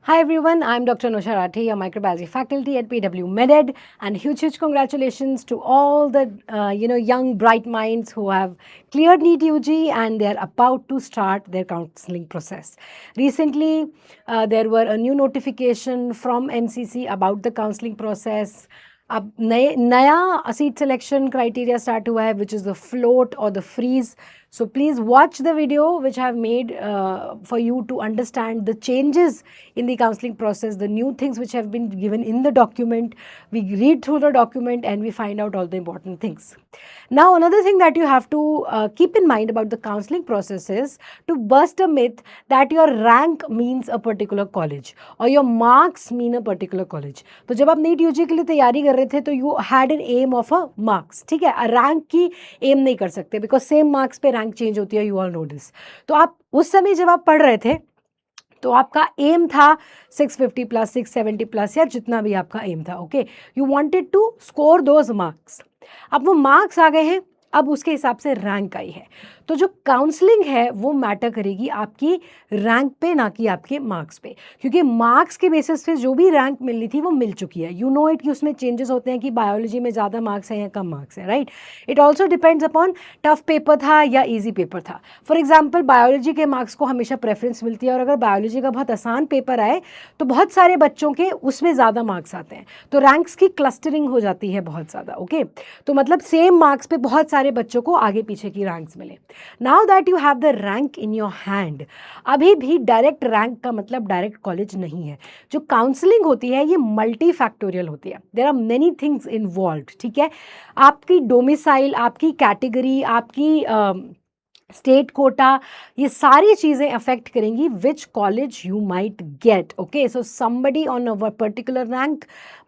Hi everyone, I'm Dr. Nusha Rathi, a microbiology faculty at PW MedEd, and huge congratulations to all the young bright minds who have cleared NEET UG and they're about to start their counseling process. Recently, there were a new notification from MCC about the counseling process. अब नया seat selection criteria start हुआ है which is the float और the freeze. So please watch the video which I have made for you to understand the changes in the counseling process, the new things which have been given in the document. We read through the document and we find out all the important things. Now another thing that you have to keep in mind about the counseling process is to bust a myth that your rank means a particular college or your marks mean a particular college. तो जब आप NEET UG के लिए तैयारी कर रहे थे तो you had an aim of a marks, ठीक है, रैंक की एम नहीं कर सकते बिकॉज सेम मार्क्स पे रैंक चेंज होती है, यू ऑल नो दिस. तो आप उस समय जब आप पढ़ रहे थे तो आपका एम था 650 प्लस 670 प्लस या जितना भी आपका एम था. Okay, you wanted to score those marks. अब वो मार्क्स आ गए हैं, अब उसके हिसाब से रैंक आई है. तो जो काउंसलिंग है वो मैटर करेगी आपकी रैंक पे, ना कि आपके मार्क्स पे, क्योंकि मार्क्स के बेसिस पे जो भी रैंक मिलनी थी वो मिल चुकी है. यू नो इट कि उसमें चेंजेस होते हैं कि बायोलॉजी में ज़्यादा मार्क्स हैं या कम मार्क्स हैं, right. It also depends upon tough paper था या ईजी पेपर था. फॉर एग्जाम्पल बायोलॉजी के मार्क्स को हमेशा प्रेफरेंस मिलती है और अगर बायोलॉजी का बहुत आसान पेपर आए तो बहुत सारे बच्चों के उसमें ज़्यादा मार्क्स आते हैं, तो रैंक्स की क्लस्टरिंग हो जाती है बहुत ज़्यादा. ओके, तो मतलब सेम मार्क्स पे बहुत सारे बच्चों को आगे पीछे की रैंक्स मिले. Now that you have the rank in your hand, अभी भी डायरेक्ट रैंक का मतलब डायरेक्ट कॉलेज नहीं है. जो काउंसलिंग होती है ये मल्टी फैक्टोरियल होती है. There are many things involved, ठीक है. आपकी डोमिसाइल, आपकी कैटेगरी, आपकी स्टेट कोटा, ये सारी चीज़ें अफेक्ट करेंगी which college you might get. Okay, so somebody on a particular rank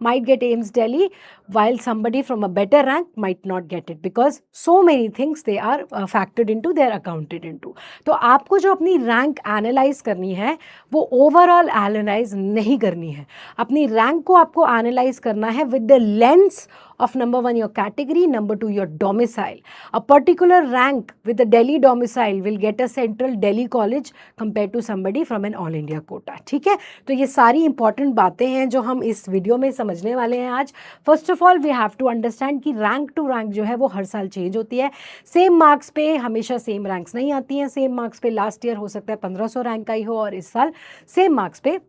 might get AIIMS Delhi while somebody from a better rank might not get it because so many things they are factored into, they are accounted into. तो आपको जो अपनी rank analyse करनी है वो overall analyse नहीं करनी है. अपनी रैंक को आपको एनालाइज करना है with the lens of number 1 your category, number 2 your domicile. A particular rank with a Delhi domicile will get a central Delhi college compared to somebody from an all India quota. ठीक है, तो ये सारी important बातें हैं जो हम इस वीडियो में समझने वाले हैं आज. First of all we have to understand कि रैंक टू रैंक जो है वो हर साल चेंज होती है. सेम मार्क्स पे हमेशा सेम रैंक्स नहीं आती हैं. सेम मार्क्स पे लास्ट ईयर हो सकता है 1500 रैंक आई हो और इस साल सेम मार्क्स पे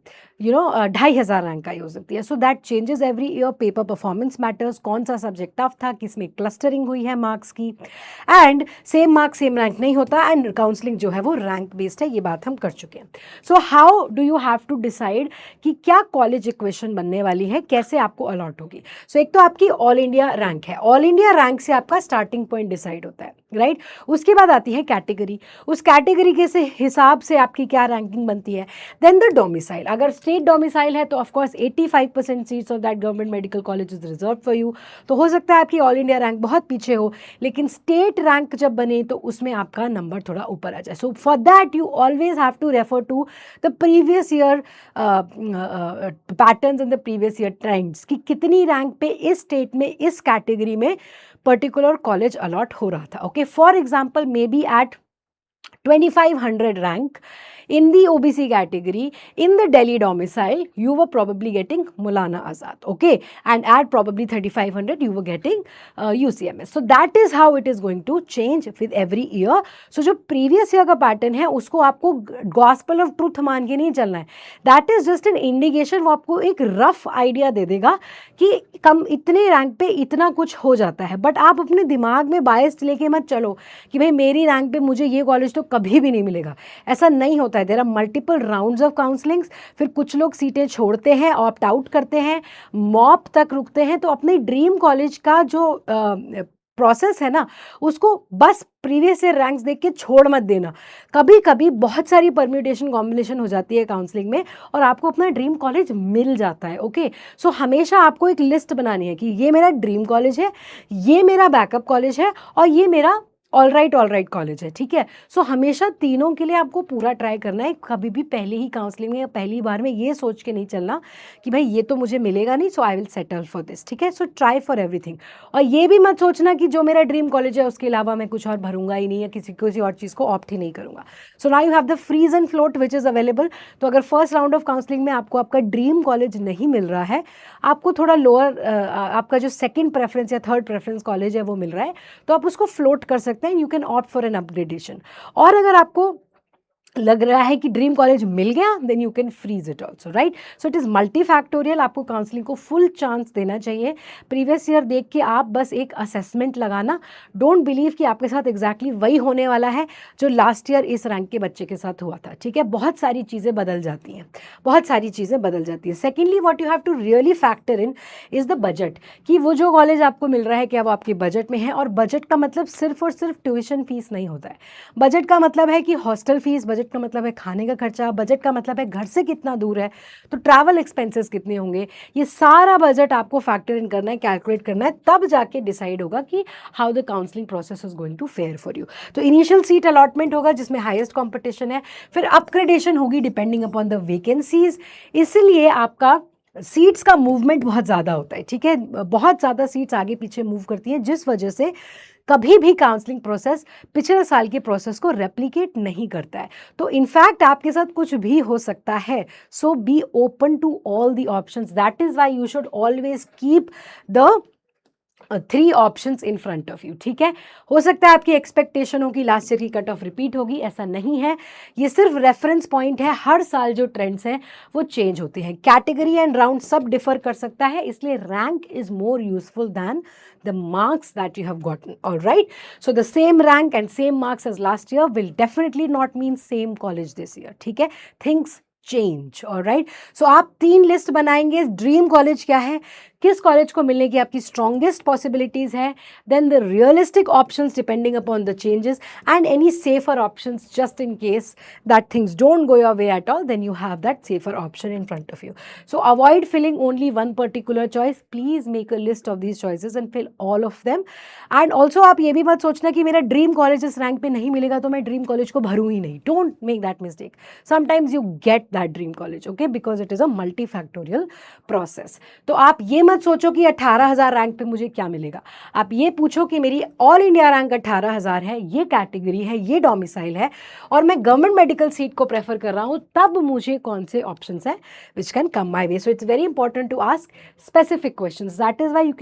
2500 रैंक आई हो सकती है. So that changes every year. Paper performance matters, कौन सा सब्जेक्ट टफ था, किस में क्लस्टरिंग हुई है मार्क्स की, and same marks same rank नहीं होता. एंड काउंसलिंग जो है वो रैंक बेस्ड है, ये बात हम कर चुके हैं. So how do you have to decide कि क्या कॉलेज इक्वेशन बनने वाली है, कैसे आपको अलॉट होगी. सो एक तो आपकी ऑल इंडिया रैंक है. ऑल इंडिया रैंक से आपका स्टार्टिंग पॉइंट डिसाइड होता है, राइट. उसके बाद आती है कैटेगरी. उस कैटेगरी के से हिसाब से आपकी क्या रैंकिंग बनती है. Then the domicile. अगर स्टेट डोमिसाइल है तो of course 85% seats of that government medical college is reserve for you. तो हो सकता है आपकी ऑल इंडिया रैंक बहुत पीछे हो, लेकिन स्टेट रैंक जब बने तो उसमें आपका नंबर थोड़ा ऊपर आ जाए. So for that you always have to refer to the previous year patterns and the previous year trends कि कितनी रैंक पे इस स्टेट में इस कैटेगरी में पर्टिकुलर कॉलेज अलॉट हो रहा था. Okay, for example may be at 2500 rank in the OBC category in the Delhi domicile you were probably getting Maulana Azad, okay, and at probably 3500 you were getting UCMS. So that is how it is going to change with every year. So जो previous year का pattern है उसको आपको gospel of truth मान के नहीं चलना है. That is just an indication. वो आपको एक rough idea दे देगा कि कम इतने रैंक पे इतना कुछ हो जाता है, बट आप अपने दिमाग में बायस लेके मत चलो कि भाई मेरी रैंक पे मुझे ये कॉलेज तो कभी भी नहीं मिलेगा. ऐसा नहीं होता है. There are multiple rounds of counsellings. फिर कुछ लोग सीटें छोड़ते हैं, ऑप्ट आउट करते हैं, मॉप तक रुकते हैं. तो अपने ड्रीम कॉलेज का जो प्रोसेस है ना उसको बस प्रीवियस ईयर रैंक्स देख के छोड़ मत देना. कभी कभी बहुत सारी परम्यूटेशन कॉम्बिनेशन हो जाती है काउंसलिंग में और आपको अपना ड्रीम कॉलेज मिल जाता है. ओके, सो हमेशा आपको एक लिस्ट बनानी है कि ये मेरा ड्रीम कॉलेज है, ये मेरा बैकअप कॉलेज है और ये मेरा ऑल राइट कॉलेज है, ठीक है। सो हमेशा तीनों के लिए आपको पूरा ट्राई करना है, कभी भी पहले ही काउंसलिंग में या पहली बार में ये सोच के नहीं चलना कि भाई ये तो मुझे मिलेगा नहीं, so I will settle for this, ठीक है। So try for everything. और ये भी मत सोचना कि जो मेरा ड्रीम कॉलेज है उसके अलावा मैं कुछ और भरूंगा ही नहीं या किसी और चीज़ को ऑप्ट ही नहीं करूंगा। So now you have the freeze and float which is available. तो अगर फर्स्ट राउंड ऑफ काउंसलिंग में आपको आपका ड्रीम कॉलेज नहीं मिल रहा है, आपको थोड़ा लोअर आपका जो सेकेंड प्रेफरेंस या थर्ड प्रेफरेंस कॉलेज है वो मिल रहा है, तो आप उसको फ्लोट कर सकते हैं। You can opt for an upgradation. और अगर आपको लग रहा है कि ड्रीम कॉलेज मिल गया, then you can freeze it also, right. So it is multi factorial. आपको काउंसलिंग को फुल चांस देना चाहिए। प्रीवियस ईयर देख के आप बस एक असेसमेंट लगाना। डोंट बिलीव कि आपके साथ एग्जैक्टली वही होने वाला है जो लास्ट ईयर इस रैंक के बच्चे के साथ हुआ था, ठीक है। बहुत सारी चीज़ें बदल जाती हैं, बहुत सारी चीज़ें बदल जाती हैं। Secondly what you have to really factor in is the budget, कि वो जो कॉलेज आपको मिल रहा है क्या वो आपके बजट में है। और बजट का मतलब सिर्फ और सिर्फ ट्यूशन फीस नहीं होता है। बजट का मतलब है कि हॉस्टल फीस, बजट का मतलब है खाने का खर्चा, बजट का मतलब है घर से कितना दूर है, तो ट्रैवल एक्सपेंसेस कितने होंगे। ये सारा बजट आपको फैक्टर इन करना है, कैलकुलेट करना है, तब जाके डिसाइड होगा कि how the counselling process is going to fare for you. तो इनिशियल सीट अलॉटमेंट होगा जिसमें हाईएस्ट कंपटीशन है, फिर अपग्रेडेशन होगी डिपेंडिंग अपॉन द वैकेंसीज। इसलिए आपका सीट्स का मूवमेंट बहुत ज़्यादा होता है, ठीक है। बहुत ज़्यादा सीट्स आगे पीछे मूव करती हैं, जिस वजह से कभी भी काउंसलिंग प्रोसेस पिछले साल के प्रोसेस को रेप्लिकेट नहीं करता है। तो इनफैक्ट आपके साथ कुछ भी हो सकता है। So be open to all the options. That is why you should always keep the 3 options in front of you, ठीक है। हो सकता है आपकी एक्सपेक्टेशन हो कि लास्ट ईयर की कट ऑफ रिपीट होगी, ऐसा नहीं है। ये सिर्फ रेफरेंस पॉइंट है। हर साल जो ट्रेंड्स हैं वो चेंज होते हैं, कैटेगरी एंड राउंड सब डिफर कर सकता है, इसलिए rank is more useful than the marks that you have gotten. All right, so the same rank and same marks as last year will definitely not mean same college this year, ठीक है। things change, all right। so आप 3 list बनाएंगे। Dream college क्या है, किस college को मिलने की आपकी स्ट्रॉन्गेस्ट पॉसिबिलिटीज है, then the realistic options depending upon the changes, and any safer options just in case that things don't go your way at all, then you have that safer option in front of you. So avoid filling only one particular choice. Please make a list of these choices and fill all of them. And also आप ये भी मत सोचना कि मेरा dream college इस rank पे नहीं मिलेगा तो मैं ड्रीम कॉलेज को भरूँ ही नहीं। Don't make that mistake. Sometimes you get that dream college, okay, because it is a multi factorial process. तो आप ये मत सोचो कि 18,000 रैंक पे मुझे क्या मिलेगा। आप ये पूछो कि मेरी ऑल इंडिया रैंक 18,000 है, ये कैटेगरी है, ये डोमिसाइल है, और मैं गवर्नमेंट मेडिकल सीट को प्रेफर कर रहा हूँ, तब मुझे कौन से ऑप्शंस हैं which can come my way. So it's very important to ask specific questions. That is why you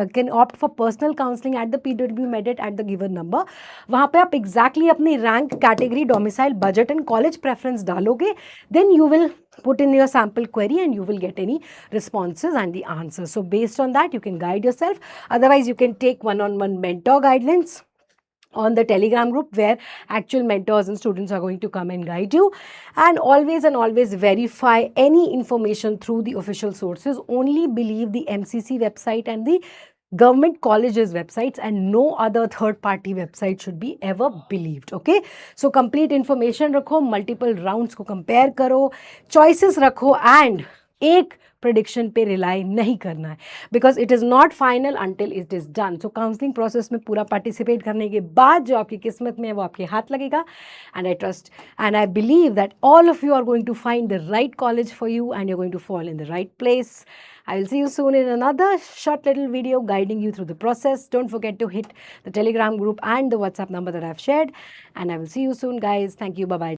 can opt for personal counselling at the PWB medit at the given number. वहाँ पे आप exactly अपनी rank, category, domicile, budget and college preference डालोगे, then you will put in your sample query and you will get any responses and the answers. So based on that you can guide yourself. Otherwise you can take one-on-one mentor guidelines on the Telegram group where actual mentors and students are going to come and guide you. And always verify any information through the official sources. Only believe the MCC website and the government colleges websites, and no other third party website should be ever believed, okay। so complete information रखो, multiple rounds को compare करो, choices रखो, and एक prediction पे rely नहीं करना है, because it is not final until it is done। so counseling process में पूरा participate करने के बाद जो आपकी किस्मत में है वो आपके हाथ लगेगा, and I trust and I believe that all of you are going to find the right college for you and you're going to fall in the right place। I will see you soon in another short little video guiding you through the process. Don't forget to hit the Telegram group and the WhatsApp number that I've shared. And I will see you soon, guys. Thank you. Bye-bye.